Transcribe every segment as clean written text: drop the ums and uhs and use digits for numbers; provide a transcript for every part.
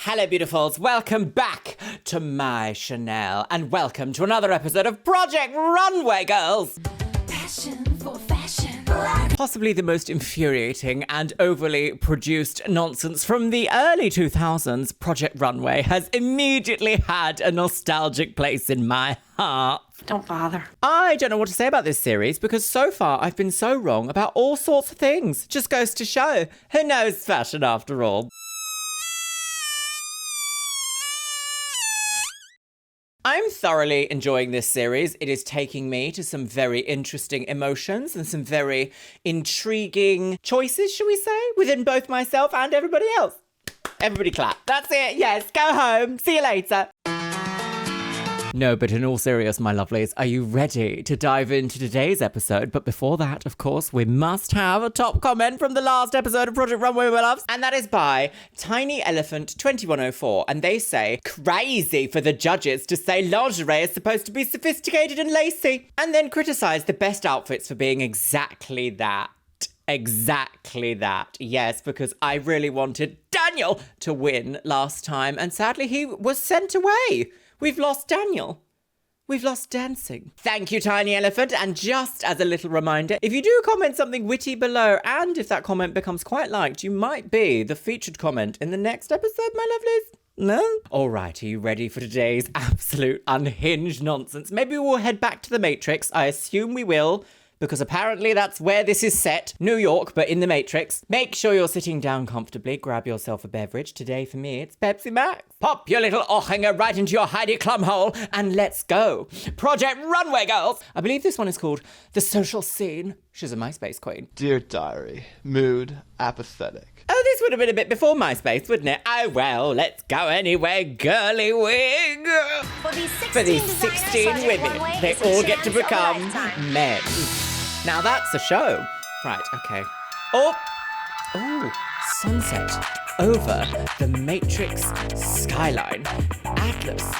Hello, beautifuls. Welcome back to my Chanel, and welcome to another episode of Project Runway, girls. Passion for fashion. Possibly the most infuriating and overly produced nonsense from the early 2000s, Project Runway has immediately had a nostalgic place in my heart. Don't bother. I don't know what to say about this series because so far I've been so wrong about all sorts of things. Just goes to show, who knows fashion after all? I'm thoroughly enjoying this series. It is taking me to some very interesting emotions and some very intriguing choices, shall we say, within both myself and everybody else. Everybody clap. That's it. Yes, go home. See you later. No, but in all seriousness, my lovelies, are you ready to dive into today's episode? But before that, of course, we must have a top comment from the last episode of Project Runway, my loves. And that is by Tiny Elephant 2104. And they say, crazy for the judges to say lingerie is supposed to be sophisticated and lacy. And then criticize the best outfits for being exactly that. Exactly that. Yes, because I really wanted Daniel to win last time. And sadly, he was sent away. We've lost Daniel. We've lost dancing. Thank you, Tiny Elephant. And just as a little reminder, if you do comment something witty below, and if that comment becomes quite liked, you might be the featured comment in the next episode, my lovelies. No? All right, are you ready for today's absolute unhinged nonsense? Maybe we'll head back to the Matrix. I assume we will, because apparently that's where this is set. New York, but in the Matrix. Make sure you're sitting down comfortably. Grab yourself a beverage. Today for me, it's Pepsi Max. Pop your little Ochinger right into your Heidi Klum hole and let's go. Project Runway, girls. I believe this one is called The Social Scene. She's a MySpace queen. Dear Diary, mood apathetic. Oh, this would have been a bit before MySpace, wouldn't it? Oh, well, let's go anyway, girly wig. For these 16 women, they all get to become men. Now that's a show. Right, okay. Oh, sunset over the Matrix skyline. Atlas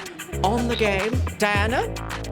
on the game. Diana,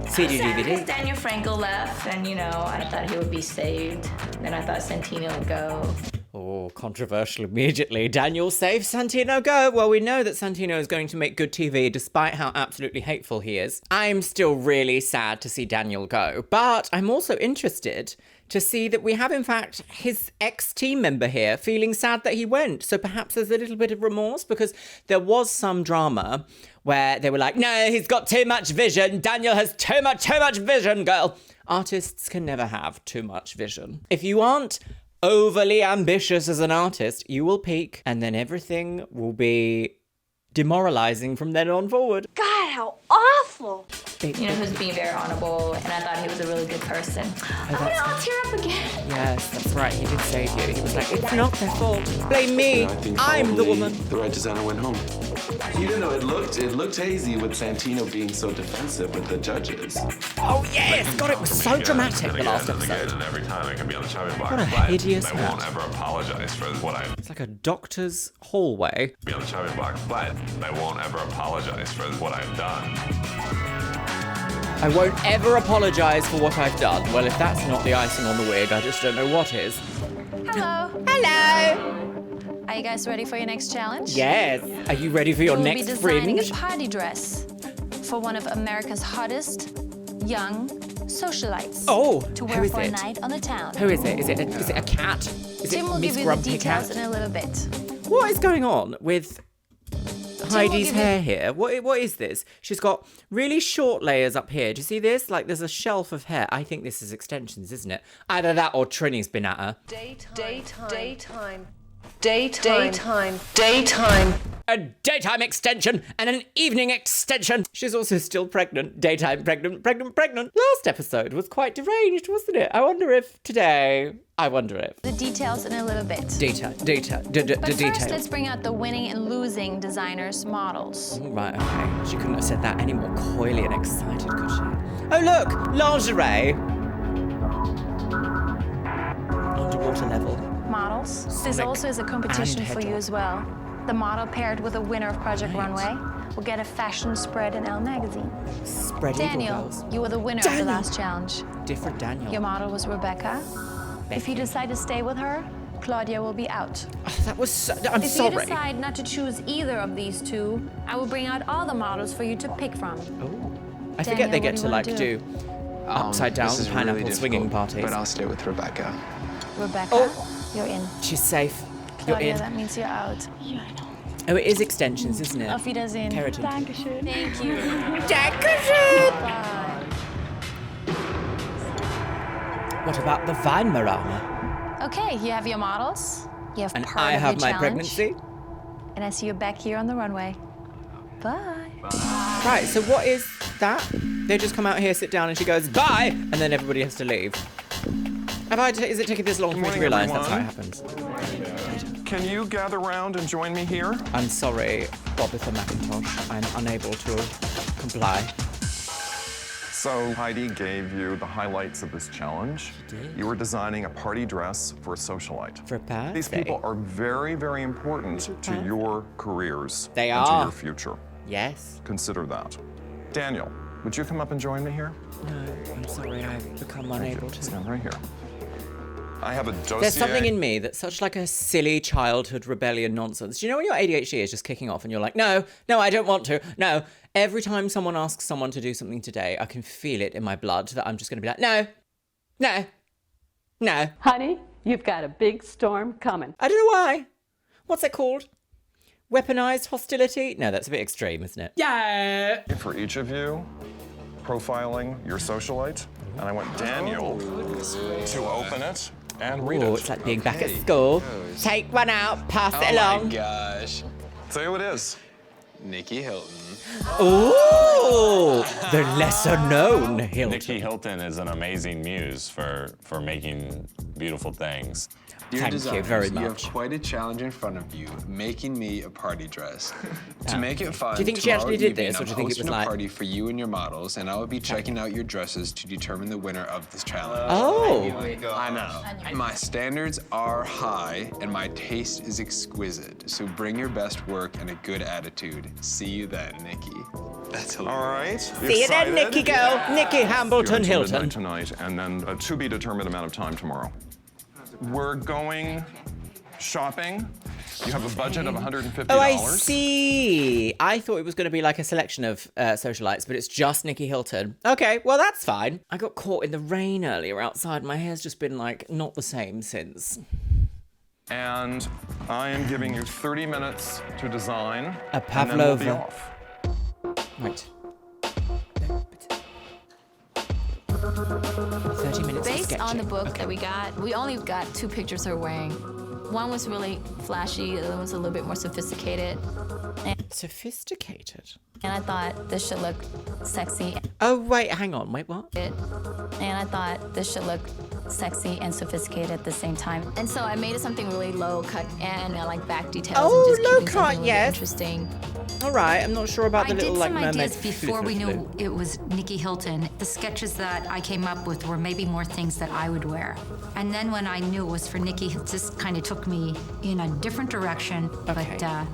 CD DVD. Daniel Franco left, and I thought he would be saved. Then I thought Santino would go. Oh, controversial immediately. Daniel saves Santino go. Well, we know that Santino is going to make good TV despite how absolutely hateful he is. I'm still really sad to see Daniel go, but I'm also interested to see that we have, in fact, his ex-team member here feeling sad that he went. So perhaps there's a little bit of remorse because there was some drama where they were like, no, he's got too much vision. Daniel has too much vision, girl. Artists can never have too much vision. If you aren't overly ambitious as an artist, you will peak and then everything will be demoralizing from then on forward. God, how awful. Who's being very honorable, and I thought he was a really good person. I'll tear up again. Yes, that's right. He did save you. He was like, it's not their fault. Blame me. I'm the woman. The right designer went home. It looked hazy with Santino being so defensive with the judges. Oh yes, God, it was so dramatic the last episode. And every time I can be on the chopping block. What a hideous I won't ever apologize for what I It's like a doctor's hallway. be on the chopping block, but I won't ever apologize for what I've done. I won't ever apologize for what I've done. Well, if that's not the icing on the wig, I just don't know what is. Hello. Hello. Are you guys ready for your next challenge? Yes. Are you ready for your We'll next be designing fringe? a party dress for one of America's hottest young socialites. Oh, to who wear is for a it? night on the town. Who is it? Is it a cat? Is Tim it will Miss give you the Grumpy details Cat? in a little bit. What is going on with Heidi's give you- hair here? What is this? She's got really short layers up here. Do you see this? Like there's a shelf of hair. I think this is extensions, isn't it? Either that or Trini's been at her. Daytime. A daytime extension and an evening extension. She's also still pregnant. Daytime pregnant. Last episode was quite deranged, wasn't it? I wonder if today... The details in a little bit. But first, Detail. let's bring out the winning and losing designers' models. Right, okay. She couldn't have said that any more coyly and excited, could she? Oh, look! Lingerie! Underwater level. Models. This Sonic also is a competition and for you Hedgehog. as well. The model paired with a winner of Project Runway will get a fashion spread in Elle magazine. Spread eagle Daniel, girls. you were the winner of Daniel. the last challenge. Different Daniel. Your model was Rebecca. If you decide to stay with her, Claudia will be out. Oh, that was so, I'm If sorry. you decide not to choose either of these two, I will bring out all the models for you to pick from. I forget they Daniel, get what to do you like wanna do upside down This is pineapple really swinging difficult, parties. But I'll stay with Rebecca. Rebecca, you're in. She's safe. You're Claudia, in. that means you're out. Oh, it is extensions, isn't it? Auf Wiedersehen. Keratin. Dankeschön. Thank you. Dankeschön. Bye. What about the Weinmarama? Okay, you have your models. You have And part I of have your my challenge. pregnancy. And I see you back here on the runway. Bye. Right, so what is that? They just come out here, sit down, and she goes, bye! And then everybody has to leave. Is it taking this long for me to morning, realise that's how it everyone. happens? Can you gather around and join me here? I'm sorry, Bobitha McIntosh. I'm unable to comply. So Heidi gave you the highlights of this challenge. You were designing a party dress for a socialite. For a birthday. These people are very, very important to your careers. They and are. to your future. Yes. Consider that. Daniel, would you come up and join me here? No, I'm sorry, I've become unable to. Stand right here. I have a dossier. There's something in me that's such like a silly childhood rebellion nonsense. Do you know when your ADHD is just kicking off and you're like, no, I don't want to. No. Every time someone asks someone to do something today, I can feel it in my blood that I'm just going to be like, no. Honey, you've got a big storm coming. I don't know why. What's it called? Weaponized hostility? No, that's a bit extreme, isn't it? Yeah. For each of you, profiling your socialite. And I want Daniel to open it and read it. Oh, it's like being back at school. Take one out, pass it along. Oh my gosh. Say who it is. Nicky Hilton. Ooh, the lesser known Hilton. Nicky Hilton is an amazing muse for making beautiful things. Dear Thank you designers, very You have much. quite a challenge in front of you, making me a party dress. To make it fun, Do you think she actually tomorrow did this, evening, or do you think it I'm was hosting like- a party for you and your models, and I will be checking out your dresses to determine the winner of this challenge. Oh, I know. My standards are high, and my taste is exquisite. So bring your best work and a good attitude. See you then, Nicky. That's hilarious. All right. see you then, Nicky girl. Nicky Hambleton You're until Hilton. midnight tonight, and then a to be determined amount of time tomorrow. We're going shopping. You have a budget of $150. Oh, I see. I thought it was going to be like a selection of socialites, but it's just Nicky Hilton. Okay, well, that's fine. I got caught in the rain earlier outside. My hair's just been like not the same since. And I am giving you 30 minutes to design. A And then we'll be pavlova. off. Right. 30 minutes of Based on sketching. the book Okay. that we got, we only got 2 pictures her wearing. One was really flashy, the other one was a little bit more sophisticated. Sophisticated. And I thought this should look sexy. Oh, wait, hang on. Wait, what? And I thought this should look sexy and sophisticated at the same time. And so I made it something really low cut and like back details Oh, and just low keeping cut, something really yes. interesting. All right, I'm not sure about the I little did like some mermaid. ideas before we flu. knew it was Nicky Hilton. The sketches that I came up with were maybe more things that I would wear. And then when I knew it was for Nicky, it just kind of took me in a different direction. Okay. But I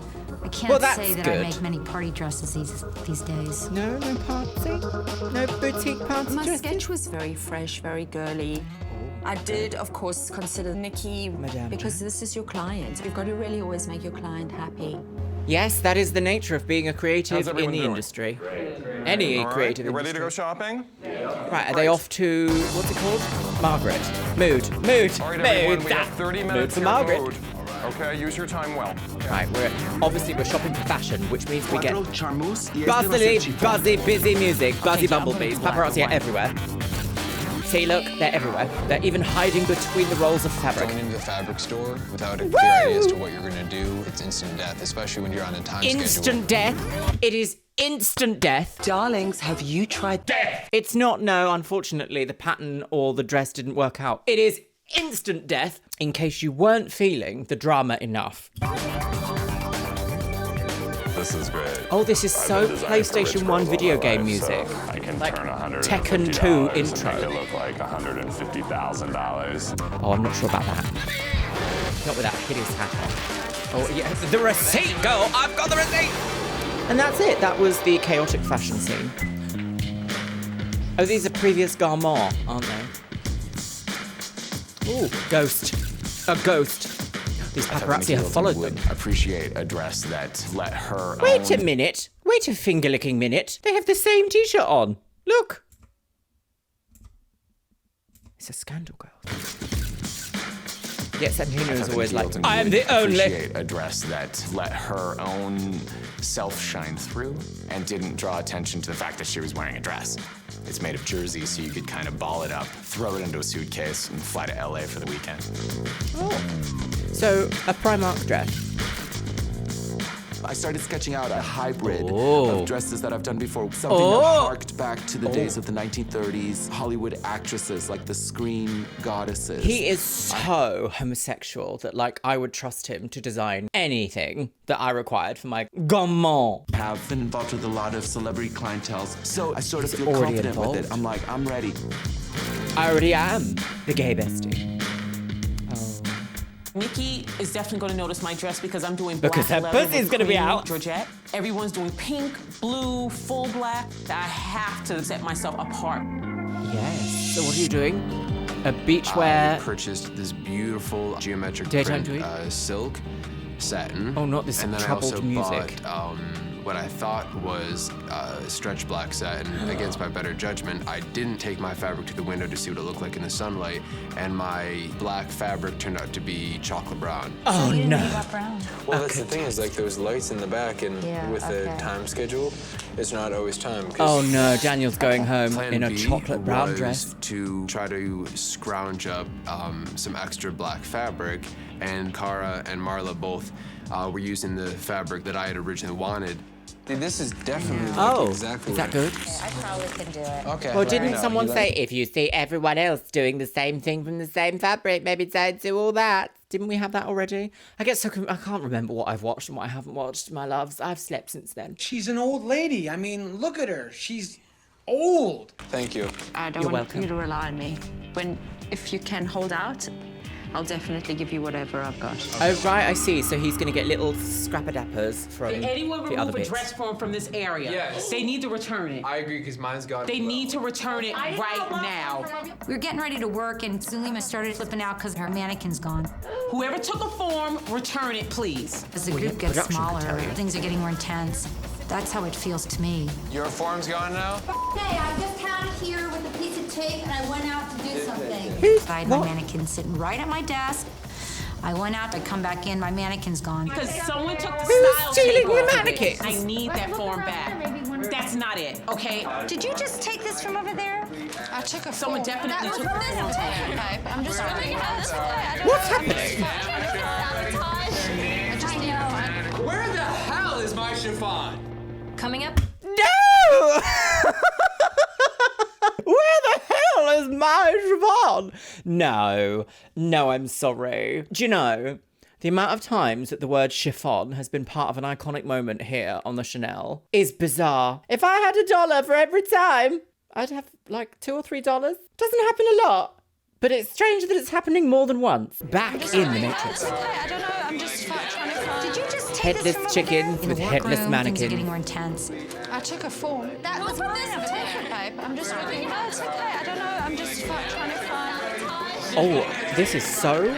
Well, can't that's say that good. I make many party dresses these days. No party? No boutique party My dresses? sketch was very fresh, very girly. I did, of course, consider Nicky Madame because this is your client. You've got to really always make your client happy. Yes, that is the nature of being a creative How's in everyone the doing? industry. Any All right, creative you ready to go industry. shopping? Right, are they off to, what's it called? Margaret. Mood. All right, everyone, we that. have 30 Mood minutes for here. Margaret. Mood. Okay, use your time well. Right, we're shopping for fashion, which means we get Bustily, buzzy, busy music, buzzy bumblebees, paparazzi are everywhere. See, look, they're everywhere. They're even hiding between the rolls of fabric. Going into the fabric store without a clear idea as to what you're going to do, it's instant death, especially when you're on a time schedule. Instant death. It is instant death. Darlings, have you tried death? It's not, no, unfortunately, the pattern or the dress didn't work out. It is instant death, in case you weren't feeling the drama enough. This is great. Oh, this is so PlayStation 1 video game music. I can Like turn $150 Tekken 2 and intro. make it look like $150,000. Oh, I'm not sure about that. Not with that hideous hat on. Oh, yes, the receipt, girl! I've got the receipt! And that's it. That was the chaotic fashion scene. Oh, these are previous garments, aren't they? Ooh, ghost. A ghost. These paparazzi have followed them. Appreciate a dress that let her Wait a minute. Wait a finger-licking minute. They have the same t-shirt on. Look. It's a scandal, girl. Yet Santino is always like, I am the only. Appreciate a dress that let her own self shine through and didn't draw attention to the fact that she was wearing a dress. It's made of jersey, so you could kind of ball it up, throw it into a suitcase, and fly to LA for the weekend. Oh. So, a Primark dress. I started sketching out a hybrid of dresses that I've done before. Something that harked back to the days of the 1930s. Hollywood actresses, like the screen goddesses. He is so homosexual that, like, I would trust him to design anything that I required for my gamin. Have been involved with a lot of celebrity clienteles, so I sort of feel already confident involved? with it. I'm like, I'm ready. I already am the gay bestie. Nicky is definitely going to notice my dress because I'm doing Because black her leather pussy's with gonna be cream out. Georgette. Everyone's doing pink, blue, full black. I have to set myself apart. Yes. So what are you doing? A beachwear. I purchased this beautiful geometric Daytime print tweed? silk satin. Oh, not this and then troubled I also music. bought what I thought was stretch black satin. Against my better judgment, I didn't take my fabric to the window to see what it looked like in the sunlight, and my black fabric turned out to be chocolate brown. Oh no. Well, that's the thing is, like, there was lights in the back, and with the time schedule, it's not always time. Oh no, Daniel's going home Plan in a B chocolate brown was dress. to try to scrounge up some extra black fabric, and Cara and Marla both were using the fabric that I had originally wanted. Dude, this is definitely exactly is that good? I probably can do it. Okay. Well, didn't someone say, if you see everyone else doing the same thing from the same fabric, maybe don't do all that? Didn't we have that already? I get so I can't remember what I've watched and what I haven't watched, my loves. I've slept since then. She's an old lady. I mean, look at her. She's old. Thank you. I don't want you to rely on me. If you can hold out, I'll definitely give you whatever I've got. Oh, right, I see. So he's going to get little scrapper-dappers from Did anyone the other remove a bits. dress form from this area? Yes. They need to return it. I agree, because mine's gone. They need to return it right now. We were getting ready to work, and Sulima started flipping out because her mannequin's gone. Whoever took a form, return it, please. As the group gets smaller, things are getting more intense. That's how it feels to me. Your form's gone now? Hey, I just came here with a piece of tape, and I went out to do something. I had my mannequin sitting right at my desk. I went out to come back in, my mannequin's gone. Because someone took the Who's style stealing tape the off of it. mannequins? I need that form back. That's not it, okay? Did you just take this from over there? I took a Someone definitely took the form back. I'm just really What's happening? Where the hell is my chiffon? Coming up. No! Where the hell is my chiffon? No, I'm sorry. Do you know, the amount of times that the word chiffon has been part of an iconic moment here on the Chanel is bizarre. If I had $1 for every time, I'd have like $2 or $3. Doesn't happen a lot. But it's strange that it's happening more than once. Back in the Matrix. I don't know. I'm just trying to find. Did you just take this Headless from chickens with headless Things are mannequins. getting more intense. I took a form. That was mine. Babe, I'm just really. No, it's okay. I don't know. I'm just trying to find. Oh, this is so...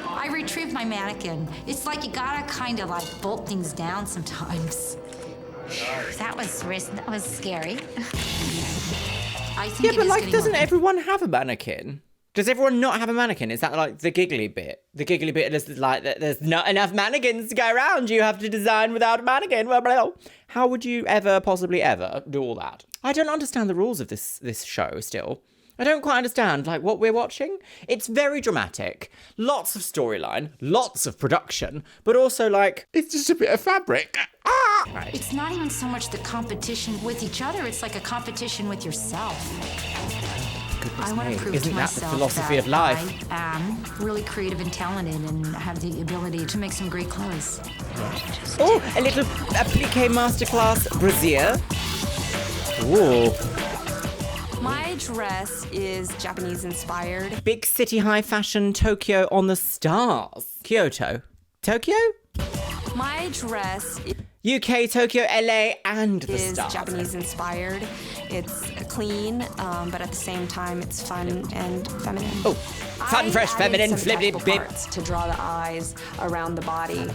I retrieved my mannequin. It's like you gotta kind of like bolt things down sometimes. That was scary. I think Yeah, it but is like, getting doesn't more- everyone have a mannequin? Does everyone not have a mannequin? Is that like the giggly bit? The giggly bit is like that there's not enough mannequins to go around. You have to design without a mannequin. Blah, blah, blah. How would you ever, possibly ever, do all that? I don't understand the rules of this show still. I don't quite understand, like, what we're watching. It's very dramatic. Lots of storyline, lots of production, but also, like, it's just a bit of fabric. Ah! Right. It's not even so much the competition with each other, it's like a competition with yourself. I want to prove Isn't to that the myself philosophy that of life? I am really creative and talented and have the ability to make some great clothes. Oh, a little applique masterclass brassiere. Ooh. My dress is Japanese inspired. Big city high fashion Tokyo on the stars. Kyoto. Tokyo? My dress UK, Tokyo, LA, and the is stars. Japanese inspired. It's clean, but at the same time, it's fun and feminine. Oh, Fun, fresh, feminine, flibbly, bib. To draw the eyes around the body.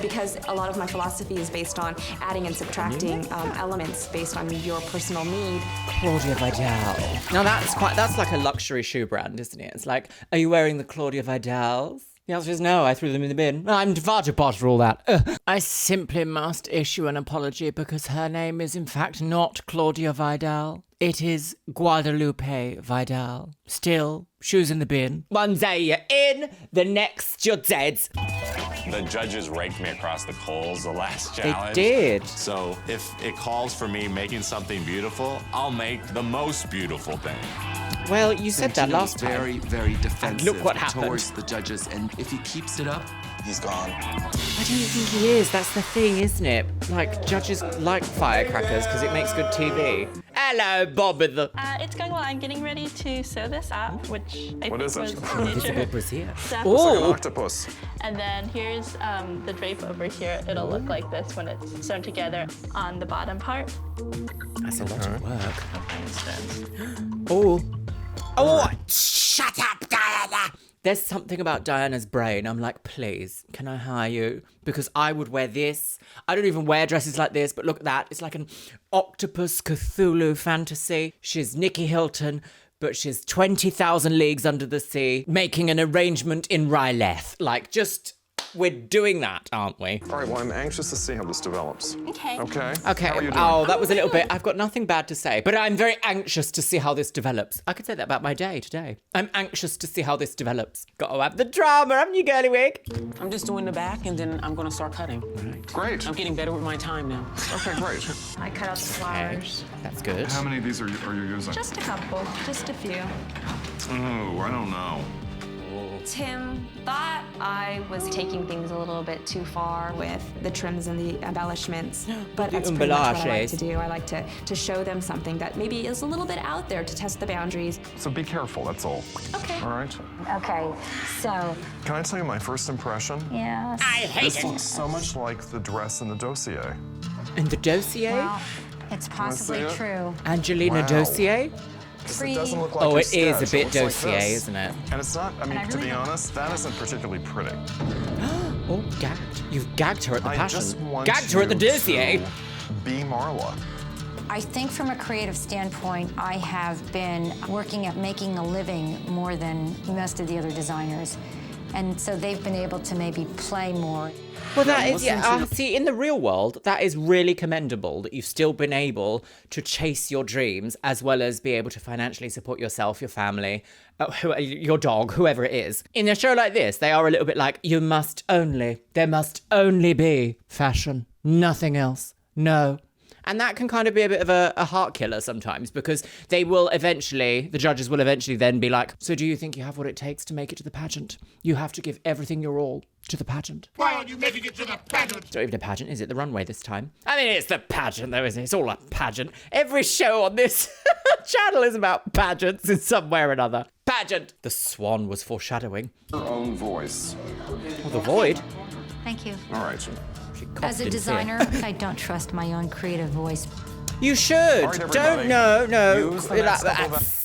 Because a lot of my philosophy is based on adding and subtracting elements based on your personal need. Claudia Vidal. Now that's like a luxury shoe brand, isn't it? It's like, are you wearing the Claudia Vidals? The answer is no, I threw them in the bin. I'm far too posh for all that. I simply must issue an apology because her name is in fact not Claudia Vidal. It is Guadalupe Vidal. Still, shoes in the bin. One day you're in, the next you're dead. The judges raked me across the coals the last challenge. They did. So if it calls for me making something beautiful, I'll make the most beautiful thing. Well, you said that last time. Very, very defensive look what happened. towards the judges, and if he keeps it up, he's gone. I don't think he is. That's the thing, isn't it? Like, judges like firecrackers because it makes good TV. Hello, Bob. It's going well. I'm getting ready to sew this up, which I What think is it? was Invisible major brassiere. step. Looks like an octopus. And then here's the drape over here. It'll look like this when it's sewn together on the bottom part. That's a lot of work. Oh. Oh, shut up, Diana! There's something about Diana's brain. I'm like, please, can I hire you? Because I would wear this. I don't even wear dresses like this, but look at that. It's like an octopus Cthulhu fantasy. She's Nicky Hilton, but she's 20,000 leagues under the sea, making an arrangement in Ryleth. Like, just... We're doing that, aren't we? All right, well, I'm anxious to see how this develops. Okay. Okay? Okay. How are you doing? Oh, that was a little bit. I've got nothing bad to say, but I'm very anxious to see how this develops. I could say that about my day today. I'm anxious to see how this develops. Got to have the drama, haven't you, girly wig? I'm just doing the back, and then I'm going to start cutting. Great. I'm getting better with my time now. Okay, great. I cut out the flowers. That's good. How many of these are you using? Just a couple, just a few. Oh, I don't know. Tim thought I was taking things a little bit too far with the trims and the embellishments, but that's pretty much what I like to do. I like to show them something that maybe is a little bit out there to test the boundaries. So be careful, that's all. Okay. All right? Okay, so, Can I tell you my first impression? yes. This looks so much like the dress in the dossier. In the dossier? Well, it's possibly see it? true. Angelina Wow. Dossier? It doesn't look like Oh, your it is a sketch. bit looks like dossier, this. isn't it? And it's not, I mean, I to really be don't- honest, that isn't particularly pretty. Oh, gagged. You've gagged her at the I passion. just want Gagged her at the you dossier. to Be Marla. I think from a creative standpoint, I have been working at making a living more than most of the other designers. And so they've been able to maybe play more. Well, that is, yeah. See, in the real world, that is really commendable that you've still been able to chase your dreams as well as be able to financially support yourself, your family, your dog, whoever it is. In a show like this, they are a little bit like, there must only be fashion, nothing else. No. And that can kind of be a bit of a heart killer sometimes because the judges will eventually then be like, so do you think you have what it takes to make it to the pageant? You have to give everything your all to the pageant. Why aren't you making it to the pageant? It's not even a pageant, is it? The runway this time. I mean, it's the pageant though, isn't it? It's all a pageant. Every show on this channel is about pageants in some way or another. Pageant. The swan was foreshadowing. Your own voice. Oh, the void. Thank you. All right. As a designer, I don't trust my own creative voice. You should. All right, everybody. No. Use the next couple of-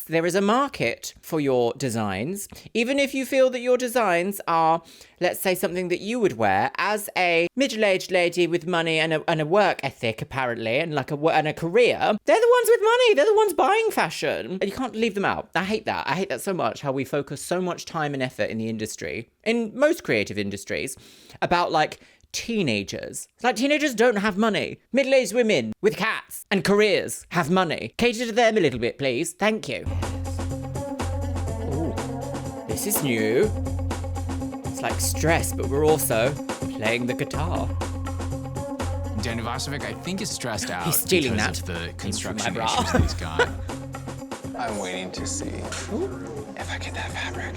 There is a market for your designs, even if you feel that your designs are, let's say, something that you would wear as a middle-aged lady with money and a work ethic, apparently, and and a career. They're the ones with money. They're the ones buying fashion. And you can't leave them out. I hate that. I hate that so much, how we focus so much time and effort in the industry, in most creative industries, about, like, teenagers. It's like teenagers don't have money. Middle-aged women with cats and careers have money. Cater to them a little bit, please. Thank you. Ooh, this is new. It's like stress, but we're also playing the guitar. Danny Vasovic, I think, is stressed out He's stealing because that. of the construction bra. issues that he's got. I'm waiting to see if I get that fabric.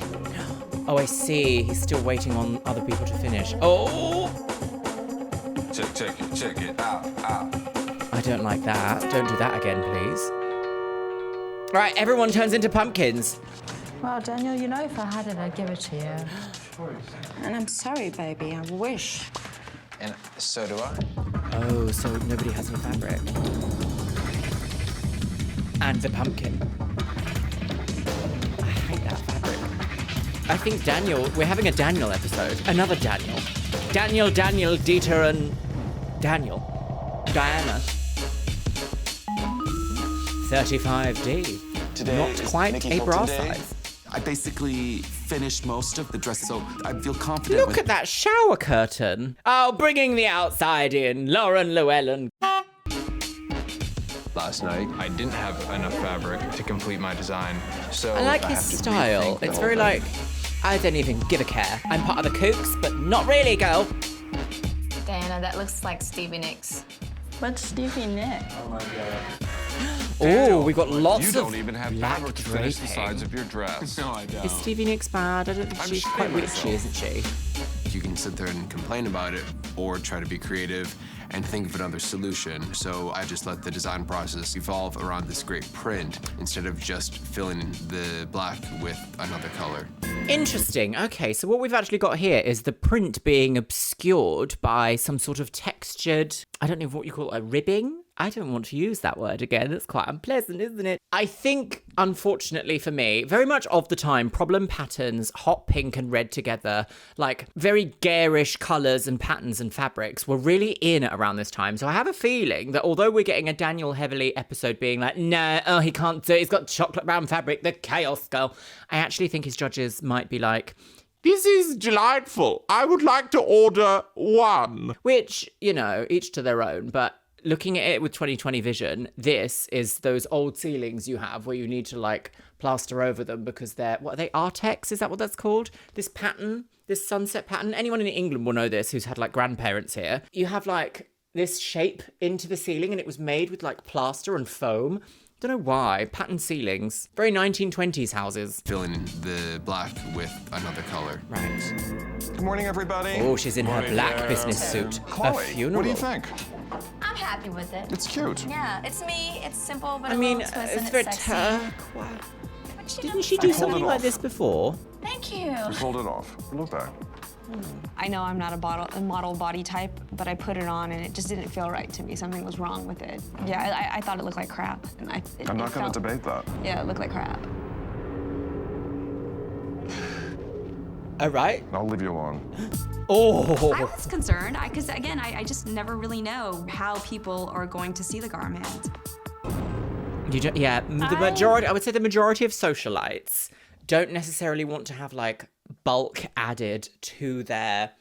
Oh, I see. He's still waiting on other people to finish. Oh! Check it out. I don't like that. Don't do that again, please. Right, everyone turns into pumpkins. Well, Daniel, you know if I had it, I'd give it to you. And I'm sorry, baby. I wish. And so do I. Oh, so nobody has any fabric. And the pumpkin. I hate that fabric. I think Daniel, we're having a Daniel episode. Another Daniel. Daniel, Dieter, and Daniel. Diana. 35D. Today Not is quite Nicky a bra Hilton day. size. I basically finished most of the dress, so I feel confident. Look at that shower curtain. Oh, bringing the outside in. Lauren Llewellyn. Last night, I didn't have enough fabric to complete my design, so I like I his have to style. rethink the It's whole very thing. like, I don't even give a care. I'm part of the Kooks, but not really, girl. Diana, that looks like Stevie Nicks. What's Stevie Nicks? Oh my god. Oh, we've got lots You of don't even have black fabric to finish the draping. sides of your dress. No, I don't. Is Stevie Nicks bad? I don't think she's quite witchy, isn't she? You can sit there and complain about it or try to be creative and think of another solution. So I just let the design process evolve around this great print instead of just filling the black with another color. Interesting. Okay, so what we've actually got here is the print being obscured by some sort of textured, I don't know what you call it, a ribbing? I don't want to use that word again. It's quite unpleasant, isn't it? I think, unfortunately for me, very much of the time, problem patterns, hot pink and red together, like very garish colours and patterns and fabrics were really in around this time. So I have a feeling that although we're getting a Daniel Heavily episode being like, no, oh, he can't do it, he's got chocolate brown fabric, the chaos girl, I actually think his judges might be like, this is delightful. I would like to order one. which, you know, each to their own, but looking at it with 2020 vision, this is those old ceilings you have where you need to like plaster over them because they're, what are they, Artex? Is that what that's called? This pattern, this sunset pattern. Anyone in England will know this who's had like grandparents here. You have like this shape into the ceiling and it was made with like plaster and foam. Don't know why. Pattern ceilings. Very 1920s houses. Filling the black with another color. Right. Good morning, everybody. Oh, she's in her black business suit. Chloe, A funeral. what do you think? I'm happy with it. It's cute. Yeah, it's me. It's simple, but I a mean, little twist and it's very sexy. turquoise. But you Didn't know, she I do pulled something it like off. this before? Thank you. I pulled it off. Look back. I know I'm not a model body type, but I put it on and it just didn't feel right to me. Something was wrong with it. Yeah, I thought it looked like crap. And I'm not going to debate that. Yeah, it looked like crap. All right. I'll leave you alone. Oh. I was concerned because, again, I just never really know how people are going to see the garment. You don't, yeah, the majority, I would say the majority of socialites don't necessarily want to have like bulk added to their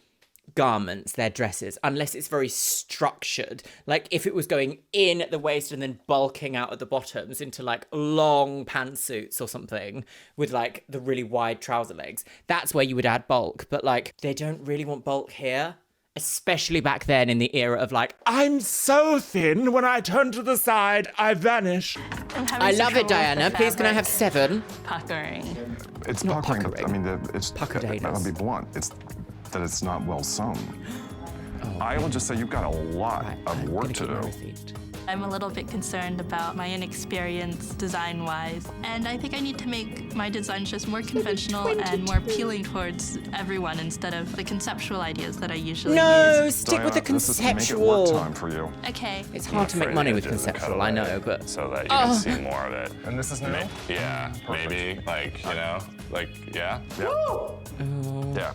garments, their dresses, unless it's very structured. Like if it was going in at the waist and then bulking out at the bottoms into like long pantsuits or something with like the really wide trouser legs, that's where you would add bulk. But like they don't really want bulk here. Especially back then in the era of like, I'm so thin, when I turn to the side, I vanish. I love it, Diana. Please, can I have 7? Puckering. It's not puckering. I mean, it's Puckerators. I'll be blunt. It's that it's not well sewn. I will just say you've got a lot of work to do. I'm a little bit concerned about my inexperience design-wise, and I think I need to make my designs just more conventional and more appealing towards everyone instead of the conceptual ideas that I usually use. Stick with the This is to make it conceptual. work time for you. Okay. It's hard to make money with conceptual, I know, but so that you Oh. can see more of it. And this is new? Yeah, maybe, like, you know, like, yeah. Yeah.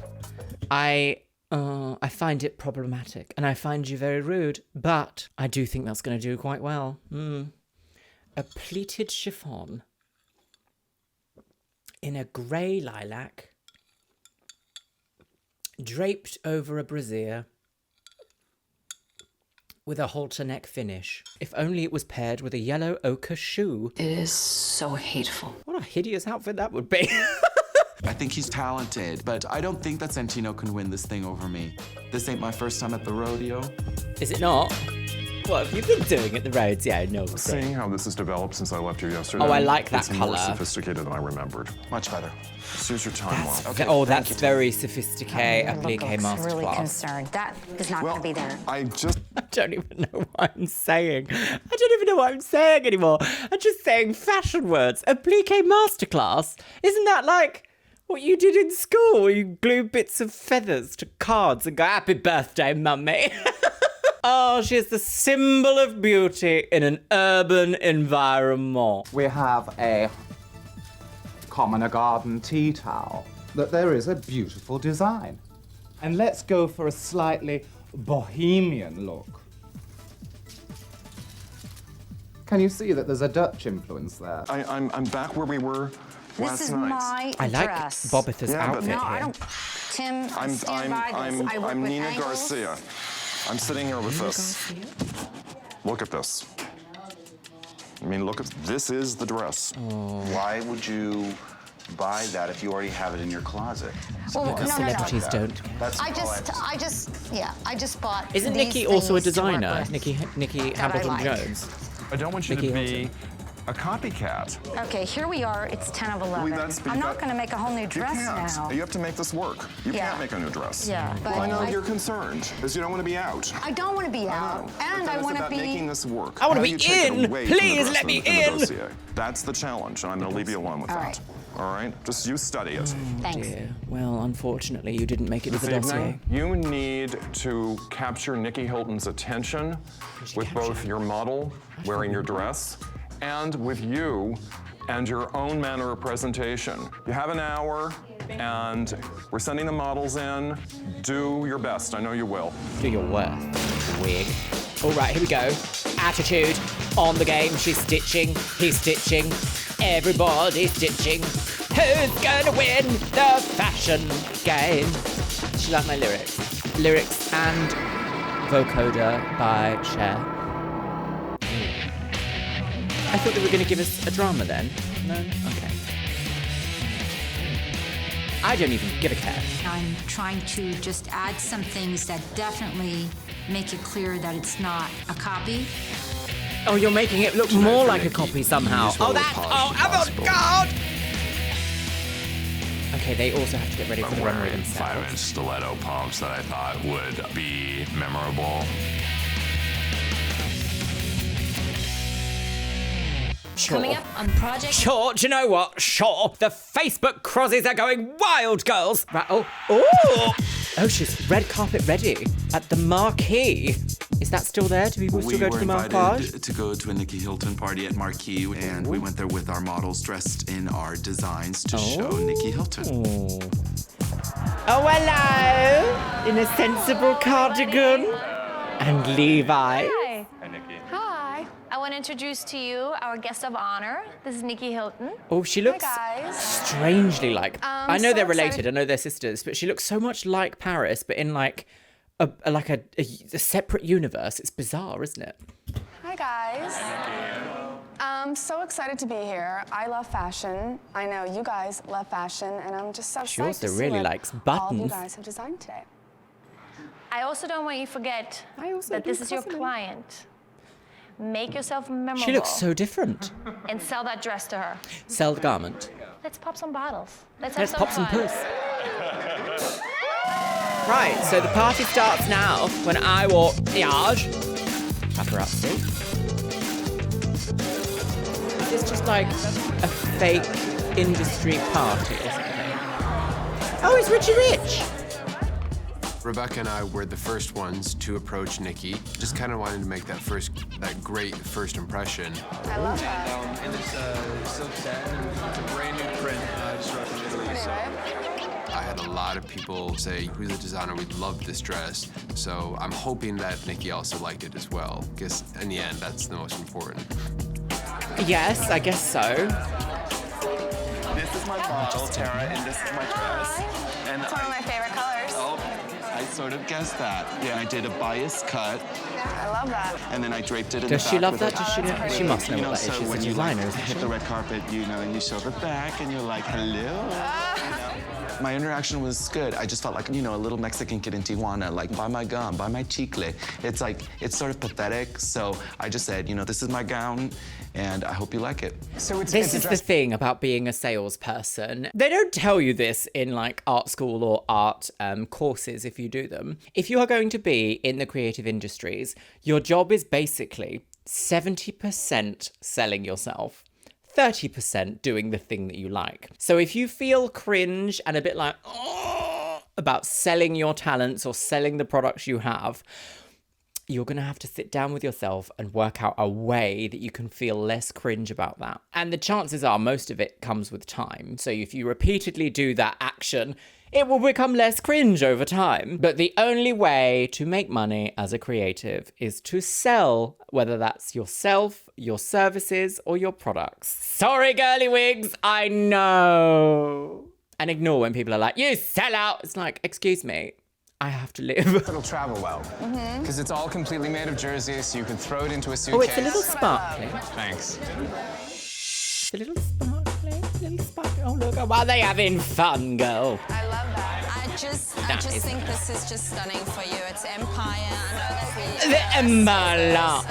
I find it problematic and I find you very rude, but I do think that's going to do quite well. A pleated chiffon in a grey lilac draped over a brassiere with a halter neck finish. If only it was paired with a yellow ochre shoe. It is so hateful. What a hideous outfit that would be. I think he's talented, but I don't think that Santino can win this thing over me. This ain't my first time at the rodeo. Is it not? What have you been doing at the roads? Yeah, no. Seeing how this has developed since I left you yesterday. Oh, I like that it's more colour. sophisticated than I rememred. Much better. Use your time well. Oh, that's very sophisticated. Applique masterclass. Really concerned. That is not going to be there. I don't even know what I'm saying. I don't even know what I'm saying anymore. I'm just saying fashion words. Applique masterclass. Isn't that like what you did in school, where you glue bits of feathers to cards and go, happy birthday, mummy? Oh, she's the symbol of beauty in an urban environment. We have a common garden tea towel. that there is a beautiful design. And let's go for a slightly bohemian look. Can you see that there's a Dutch influence there? I'm back where we were last night. I like Bobitha's outfit No, I here. don't. Tim, stand by this. I work I'm with Nina angles. Garcia. I'm sitting here with this. Look at this. I mean, look at this. Is the dress. Why would you buy that if you already have it in your closet? Well, Because celebrities don't. That's I just bought. Isn't these Nicky also a things to work designer? with. Nicky That I like. Hamilton-Jones. I don't want you Nicky to be a copycat. Okay, here we are. It's 10 of 11. I'm not going to make a whole new dress You can't. now. You have to make this work. You Yeah. can't make a new dress. Yeah, but Well, I know I- you're concerned because you don't want to be out. I don't want to be out, and I want to about be. making this work. I wanna How be do you take it in. away from the Please dress let me and the in. dossier? That's the challenge, and I'm going to leave you alone with All that. right. All right? Just you study it. Thanks. Dear. Well, unfortunately, you didn't make it to This the dossier. evening, you need to capture Nicky Hilton's attention with both your model wearing your dress and with you and your own manner of presentation. You have an hour, and we're sending the models in. Do your best. I know you will. Do your worst. Wig. All right, here we go. Attitude on the game. She's stitching. He's stitching. Everybody's stitching. Who's gonna win the fashion game? She liked my lyrics. Lyrics and vocoder by Cher. I thought they were going to give us a drama then. No? Okay. I don't even give a care. I'm trying to just add some things that definitely make it clear that it's not a copy. Oh, you're making it look more like a copy somehow. Oh, avant-garde! Okay, they also have to get ready for the runway Wearing themselves. 5-inch stiletto pumps that I thought would be memorable. Sure. Coming up on Project... Sure, do you know what? Sure. The Facebook crozzies are going wild, girls. Right, oh, she's red carpet ready at the marquee. Is that still there? Do people still go to the marquee? invited to go to a Nicky Hilton party at Marquee, and we went there with our models dressed in our designs to show Nicky Hilton. Oh, hello. In a sensible cardigan. And Levi. Hi. Hi, Nicky. Hi. I want to introduce to you our guest of honor. This is Nicky Hilton. Oh, she looks Hi, guys. strangely like... I know so they're related, excited. I know they're sisters, but she looks so much like Paris, but in like a separate universe. It's bizarre, isn't it? Hi, guys. I'm so excited to be here. I love fashion. I know you guys love fashion, and I'm just so She psyched also to see really what likes all of buttons. you guys have designed today. I also don't want you to forget that this is your client. Make yourself memorable. She looks so different. And sell that dress to her. Sell the garment. Let's pop some bottles. Let's Let's have pop some fun. puss. Right, so the party starts now when I walk Yaj. Paparazzi. Is this just like a fake industry party or something? Oh, it's Richie Rich! Rebecca and I were the first ones to approach Nicky. Just kind of wanted to make that great first impression. I love that. And it's silk satin. It's a brand new print. Just brought from Italy. So. I had a lot of people say, who's the designer? We love this dress. So I'm hoping that Nicky also liked it as well, because in the end, that's the most important. Yes, I guess so. This is my model, Tara, and this is my dress. And It's one of my favorite colors. Oh, I sort of guessed that. Yeah, I did a bias cut, I love that. and then I draped it in Does the she back love with that? a- Does she know? She must know You what that is. so She's a when you designer, like, isn't hit she? the red carpet, and you show the back, and you're like, hello. My interaction was good. I just felt like, a little Mexican kid in Tijuana, like, buy my gum, buy my chicle. It's like, it's sort of pathetic. So I just said, this is my gown, and I hope you like it. So this is the thing about being a salesperson. They don't tell you this in like art school or art courses if you do them. If you are going to be in the creative industries, your job is basically 70% selling yourself, 30% doing the thing that you like. So if you feel cringe and a bit like, oh, about selling your talents or selling the products you have, you're going to have to sit down with yourself and work out a way that you can feel less cringe about that. And the chances are most of it comes with time. So if you repeatedly do that action, it will become less cringe over time. But the only way to make money as a creative is to sell, whether that's yourself, your services, or your products. Sorry, girly wigs, I know. And ignore when people are like, you sell out. It's like, excuse me, I have to live. It'll travel well. Because it's all completely made of jersey, so you can throw it into a suitcase. Oh, it's a little sparkly. Thanks. It's a little sparkly. Oh, look, why are they having fun, girl? I love that. I just think this is just stunning for you. It's Empire. I know that we... The Empire.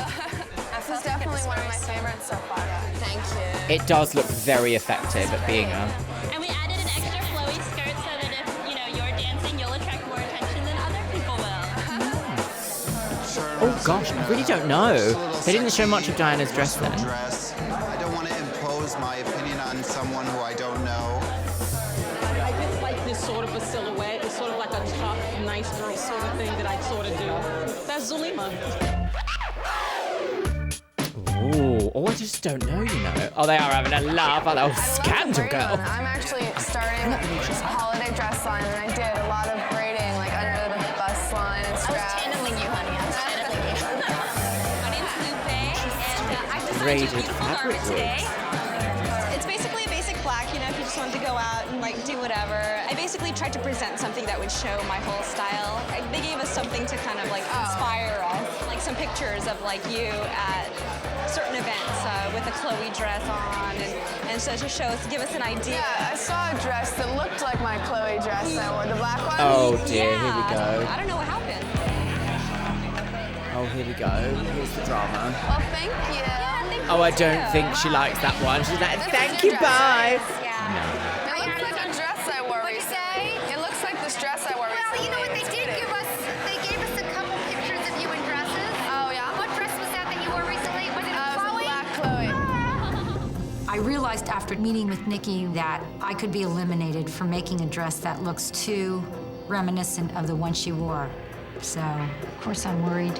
This is definitely one of my favorites so far. Thank you. It does look very effective at being a... And we added an extra flowy skirt so that if, you're dancing, you'll attract more attention than other people will. Oh gosh, I really don't know. They didn't show much of Diana's dress then. I don't want to impose my opinion on someone who I don't know. I just like this sort of a silhouette. It's sort of like a tough, nice girl sort of thing that I sort of do. That's Zulima. Oh, I just don't know, Oh, they are having a laugh. Oh, scandal girl. I'm actually starting a holiday dress line, and I did a lot of braiding, like under the bust line and straps. I was channeling you, honey. I was channeling you. My name's Lupe, and I designed Braided your beautiful fabric garment today. It's basically a basic black, if you just wanted to go out and do whatever. I basically tried to present something that would show my whole style. They gave us something to kind of inspire us, like some pictures of you at certain events with a Chloe dress on, and so to give us an idea. Yeah, I saw a dress that looked like my Chloe dress I wore, the black one. Oh dear, yeah. Here we go. I don't know what happened. Oh, here we go. Here's the drama. Well, thank you. Yeah, Oh, I don't think she likes that one. She's like, thank you, bye. Yeah. It looks like a dress I wore recently. It looks like this dress I wore recently. Well, you know what they did give us? They gave us a couple pictures of you in dresses. Oh, yeah? What dress was that you wore recently? Was it Chloe? Black Chloe. I realized after meeting with Nicky that I could be eliminated from making a dress that looks too reminiscent of the one she wore. So, of course, I'm worried.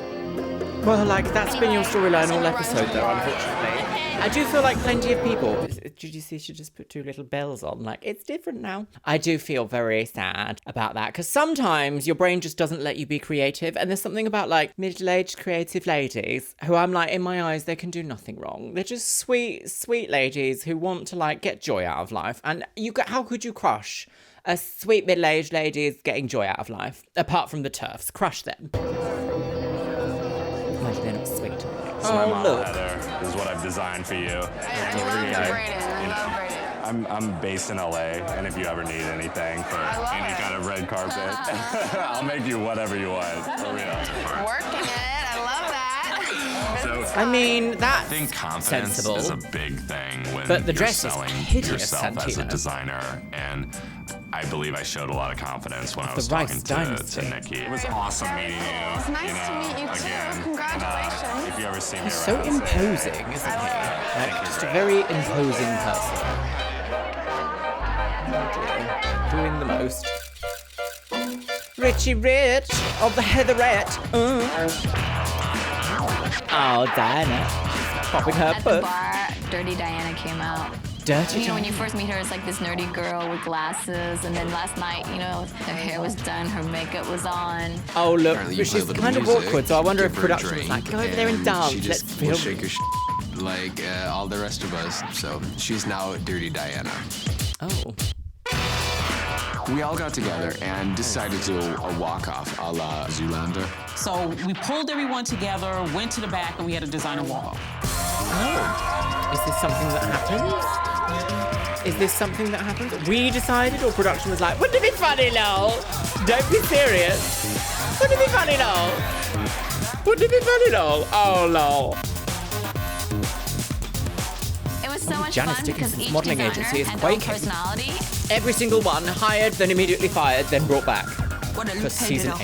Well, that's been your storyline all episode, though, unfortunately. I do feel like plenty of people... Did you see she just put two little bells on? It's different now. I do feel very sad about that, because sometimes your brain just doesn't let you be creative, and there's something about, middle-aged creative ladies who I'm in my eyes, they can do nothing wrong. They're just sweet, sweet ladies who want to, get joy out of life. And how could you crush a sweet middle-aged lady is getting joy out of life, apart from the turfs? Crush them. Well, they're not sweet. So my model, Heather, is what I've designed for you. I'm based in LA, and if you ever need anything for any kind of red carpet, I'll make you whatever you want, for real. Working it, I love that. So, that's I think confidence sensible. is a big thing when But the you're dress is selling hideous, yourself as a Santino. designer, and I believe I showed a lot of confidence when I was Rice talking Dynasty. to Nicky. It was awesome meeting you. It's nice to meet you, again. too. Congratulations. If you ever see me He's around, so imposing, isn't he? Just a very imposing person. Doing the most. Richie Rich of the Heatherette. Oh, Diana. She's popping her At the foot. bar, Dirty Diana came out. Dirty When you first meet her, it's like this nerdy girl with glasses, and then last night, her hair was done, her makeup was on. Oh, look, Apparently you but play a she's little kind of music, awkward, so I wonder give if her a production was like, drink, go over there and dance, she let's just will film shake it. her like all the rest of us. So she's now Dirty Diana. Oh. We all got together and decided to do a walk-off a la Zoolander. So we pulled everyone together, went to the back, and we had a designer walk-off. Oh. Is this something that happened? Is this something that happened? We decided, or production was like, wouldn't it be funny, lol? Don't be serious. Wouldn't it be funny, lol? Wouldn't it be funny, lol? Oh, lol. It was so much Janice fun Dickinson's because each modelling designer agency is had their own quaking. personality. Every single one, hired, then immediately fired, then brought back. For season 8.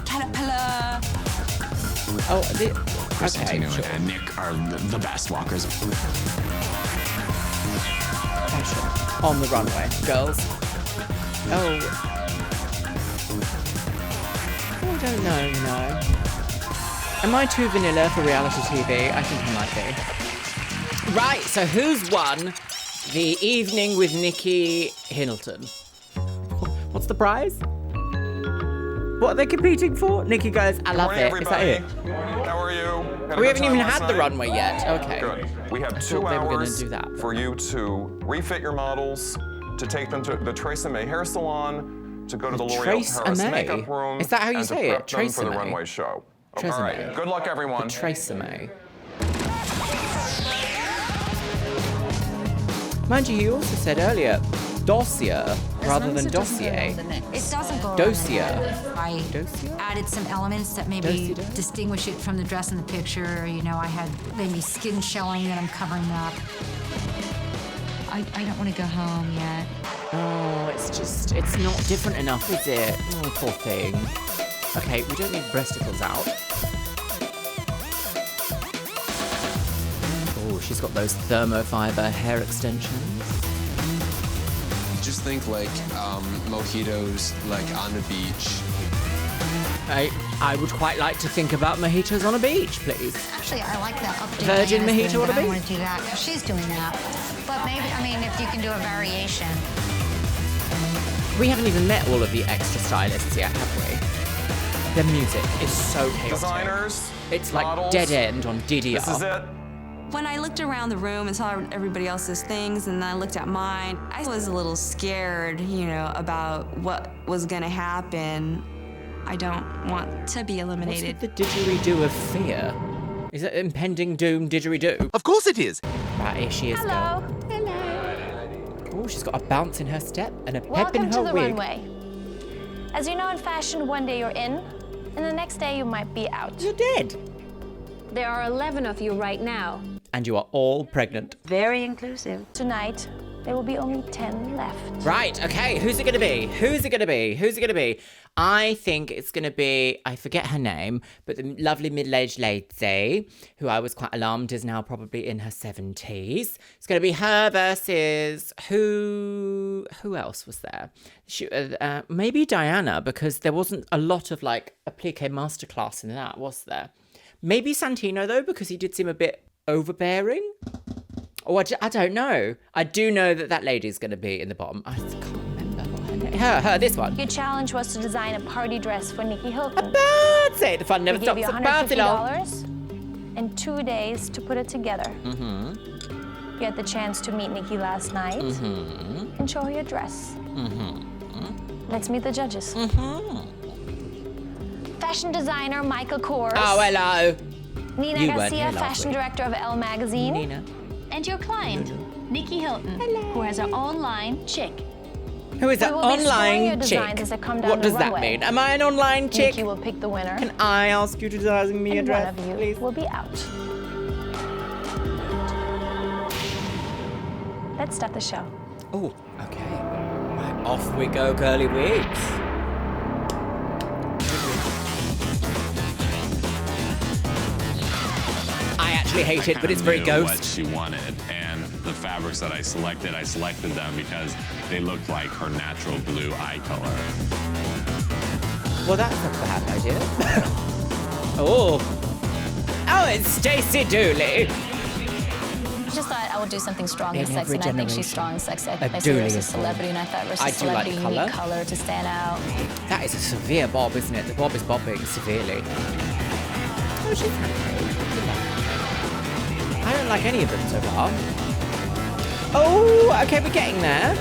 Caterpillar. Oh, Chris okay, Santino sure. and Nick are the best walkers. Fashion. On the runway, girls. Oh. I don't know, Am I too vanilla for reality TV? I think I might be. Right, so who's won the evening with Nicky Hilton? What's the prize? What are they competing for? Nicky goes, I love it. Is that it? How are you? We haven't even had the runway yet. Okay. Good. We have I 2 thought they were gonna hours do that. for you to refit your models, to take them to the Trace May hair salon, to go to the L'Oreal Trace Paris May? makeup room, Is that how you and say to it? prep them Trace for the May? runway show. Trace All right. May. Good luck, everyone. Trace May. Mind you, he also said earlier, dossier rather than dossier. It doesn't go Dossier. I added some elements that maybe distinguish it from the dress in the picture. You know, I had maybe skin showing that I'm covering up. I don't want to go home yet. Oh, it's not different enough, is it? Oh, poor thing. Okay, we don't need breasticles out. Oh, she's got those thermofiber hair extensions. Just think like mojitos like on the beach. I would quite like to think about mojitos on a beach, please. Actually, I like that update. Virgin mojito on a I beach? want to do that because she's doing that. But maybe, I mean, if you can do a variation. We haven't even met all of the extra stylists yet, have we? Their music is so chaotic. Designers, it's like models, dead end on DDR. This is it. When I looked around the room and saw everybody else's things and I looked at mine, I was a little scared, you know, about what was gonna happen. I don't want to be eliminated. What's with the didgeridoo of fear? Is it impending doom didgeridoo? Of course it is. Right, here she is, Hello. girl. Hello. Oh, she's got a bounce in her step and a pep Welcome in her to the wig. runway. As you know, in fashion, one day you're in, and the next day you might be out. You're dead. There are 11 of you right now. And you are all pregnant. Very inclusive. Tonight, there will be only 10 left. Right, okay, who's it gonna be? Who's it gonna be? Who's it gonna be? I think it's gonna be, I forget her name, but the lovely middle-aged lady, who I was quite alarmed is now probably in her 70s. It's gonna be her versus who else was there? Maybe Diana, because there wasn't a lot of like applique masterclass in that, was there? Maybe Santino though, because he did seem a bit overbearing. Oh, I don't know. I do know that lady's going to be in the bottom. I can't remember what her name. Her, this one. Your challenge was to design a party dress for Nicky Hilton. Say the fun never stops. We gave you $150 and 2 days to put it together. Mm-hmm. You had the chance to meet Nicky last night and show her your dress. Let's meet the judges. Fashion designer Michael Kors. Oh, hello. Nina Garcia, fashion director of Elle magazine. Nina. And your client, Nicky Hilton, who has her own line, Chick. Who is an online chick? What does that runway. mean? Am I an online chick? Nicky will pick the winner. Can I ask you to design me a dress, one of you please? will be out. Let's start the show. Oh, okay. Right, off we go, curly wigs. I actually hate it, but it's very ghost. What she wanted, and the fabrics that I selected them because they looked like her natural blue eye color. Well, that's a bad idea. Oh, it's Stacey Dooley. I just thought I would do something strong and In sexy, every and I think she's generation, strong and sexy. a I see Dooley her as a is born. celebrity, and I thought versus I do like celebrity, the you need colour. color to stand out. That is a severe bob, isn't it? The bob is bobbing severely. Oh, she's happy. I don't like any of them so far. Oh, okay, we're getting there.